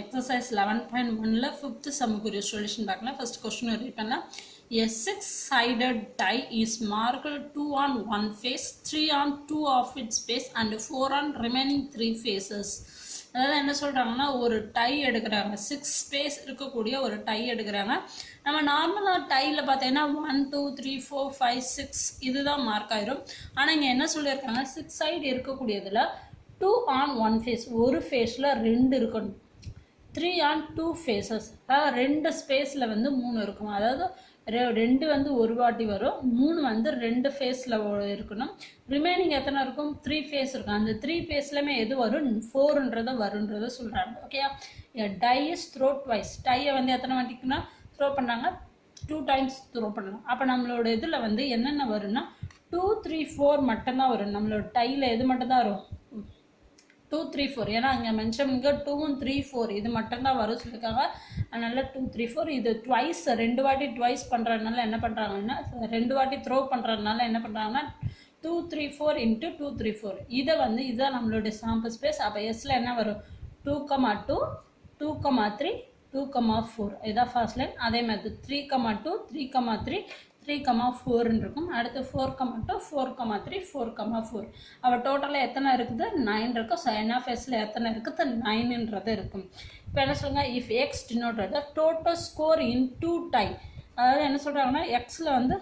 exercise 11.1 fifth sum solution பார்க்கலாம். First question read பண்ணலாம். A six-sided die is marked 2 on one face, 3 on 2 of its face and 4 on remaining 3 faces. அதாவது என்ன சொல்றாங்கன்னா ஒரு tie எடுக்கிறாங்க, 6 space இருக்கக்கூடிய ஒரு டை எடுக்கிறாங்க. நம்ம நார்மலாக டையில் பார்த்தீங்கன்னா 1 2 3 4 5 6 இதுதான் மார்க் ஆயிரும். ஆனால் இங்கே என்ன சொல்லியிருக்காங்க, 6 சைடு இருக்கக்கூடியதில் 2 on 1 face, ஒரு ஃபேஸில் 2 இருக்கணும். 3 on 2 faces, அதாவது 2 ஸ்பேஸில் வந்து 3 இருக்கும். அதாவது 2 வந்து ஒரு வாட்டி வரும், 3 வந்து 2 ஃபேஸில் இருக்கணும். ரிமைனிங் எத்தனை இருக்கும், 3 ஃபேஸ் இருக்கும். அந்த 3 ஃபேஸ்லையுமே எது வரும், 4ன்றதை வருன்றதை சொல்கிறாங்க. Okay, die is throw twice. டையை வந்து எத்தனை வாட்டிக்குன்னா த்ரோ பண்ணுறாங்க, 2 times த்ரோ பண்ணலாம். அப்போ நம்மளோட இதில் வந்து என்னென்ன வரும்னா 2 3 4 மட்டும்தான் வரும். நம்மளோட டையில் எது மட்டும்தான் வரும், 2 3 4. ஏன்னா அங்கே மென்ஷன் 2 3 4 இது மட்டும்தான் வரும் சொல்லியிருக்காங்க. அதனால 2 3 4 இது ட்வைஸ், 2 வாட்டி ட்வைஸ் பண்ணுறதுனால என்ன பண்ணுறாங்கன்னா, 2 வாட்டி த்ரோ பண்ணுறதுனால என்ன பண்ணுறாங்கன்னா 2 3 4 × 2 3 4. இதை வந்து இதுதான் நம்மளுடைய சாம்பிள் ஸ்பேஸ். அப்போ எஸ்ல என்ன வரும், 2, 2 2, 3 2, 4 இதான் ஃபர்ஸ்ட் லைன். அதே மாதிரி 3, 2 3, 3 3, 4 இருக்கும். அடுத்து 4, 2 4, 3 4, 4. அவள் டோட்டலாக எத்தனை இருக்குது, 9 இருக்கும். ஸோ என் ஆஃப் எஸ்ல எத்தனை இருக்குது, 9ன்றது இருக்கும். இப்போ என்ன சொல்லுங்க, if X denoted total score in 2 die. அதாவது என்ன சொல்கிறாங்கன்னா எக்ஸில் வந்து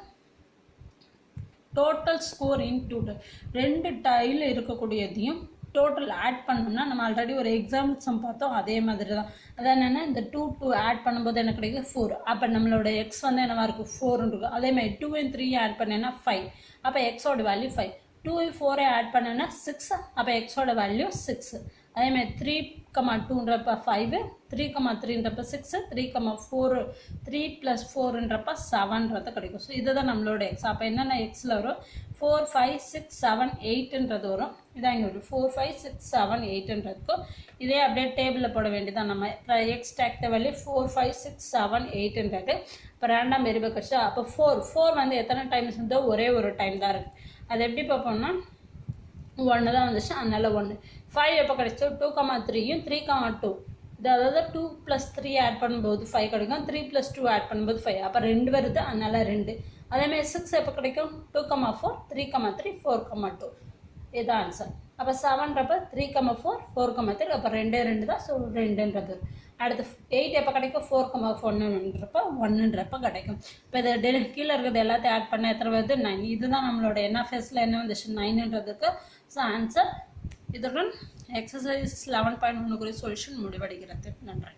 டோட்டல் ஸ்கோர் இன் 2 டை, 2 டையில் இருக்கக்கூடியதையும் டோட்டல் ஆட் பண்ணோம்னா, நம்ம ஆல்ரெடி ஒரு எக்ஸாம்பிள் சம் பார்த்தோம், அதே மாதிரி தான். அதான் என்னென்னா இந்த 2 ஆட் பண்ணும்போது என்ன கிடைக்கும், 4. அப்போ நம்மளோட எக்ஸ் வந்து என்னவா இருக்கும், 4 இருக்கும். அதேமாதிரி 2 and 3 ஆட் பண்ணேன்னா 5. அப்போ எக்ஸோட வேல்யூ 5. 2 and 4 ஆட் பண்ணேன்னா 6. அப்போ எக்ஸோட வேல்யூ 6. அதேமாதிரி 3, 2ன்றப்ப 5, 3, 3ன்றப்ப 6, 3, 4 3 + 4ன்றப்ப 7ன்றது கிடைக்கும். ஸோ இதுதான் நம்மளோட எக்ஸ். அப்போ என்னென்ன எக்ஸில் வரும், 4 5 6 7 8ன்றது வரும். இதான் இங்கே வரும் 4 5 6 7 8ன்றதுக்கும் இதே அப்படியே டேபிளில் போட வேண்டியதான். நம்ம எக்ஸ் டேக் வேல்யூ 4 5 6 7 8ன்றது. இப்போ ரேண்டம் வேரியபிள் கிடச்சி. அப்போ 4 வந்து எத்தனை டைம்ஸ் இருந்தால் ஒரே ஒரு டைம் தான் இருக்குது. அது எப்படி பார்ப்போம்னா 1 தான் வந்துச்சு, அதனால 1. 5 எப்போ கிடைச்சோ, 2, 3யும் 3, 2 இது, அதாவது 2 + 3 ஆட் பண்ணும்போது 5 கிடைக்கும். 3 + 2 ஆட் பண்ணும்போது 5. அப்போ 2 வருது, அதனால 2. அதேமாதிரி 6 எப்போ கிடைக்கும், 2, 4 3, 3 4, 2 இதுதான் ஆன்சர். அப்போ 7ன்றப்ப 3, 4 4, 3 அப்போ 2 தான். ஸோ 2ன்றது. அடுத்து 8 எப்போ கிடைக்கும், 4, 1ன்றப்ப 1ன்றப்ப கிடைக்கும். இப்போ இது கீழே இருக்கிறது எல்லாத்தையும் ஆட் பண்ண எத்தனை வருது, 9. இதுதான் நம்மளோட என்எஃப்எஸ்ல என்ன வந்துச்சு, 9ன்றதுக்கு. So answer. இதுடன் எக்ஸசைஸ் 11.1 சொல்யூஷன் முடிவடைகிறது. நன்றி.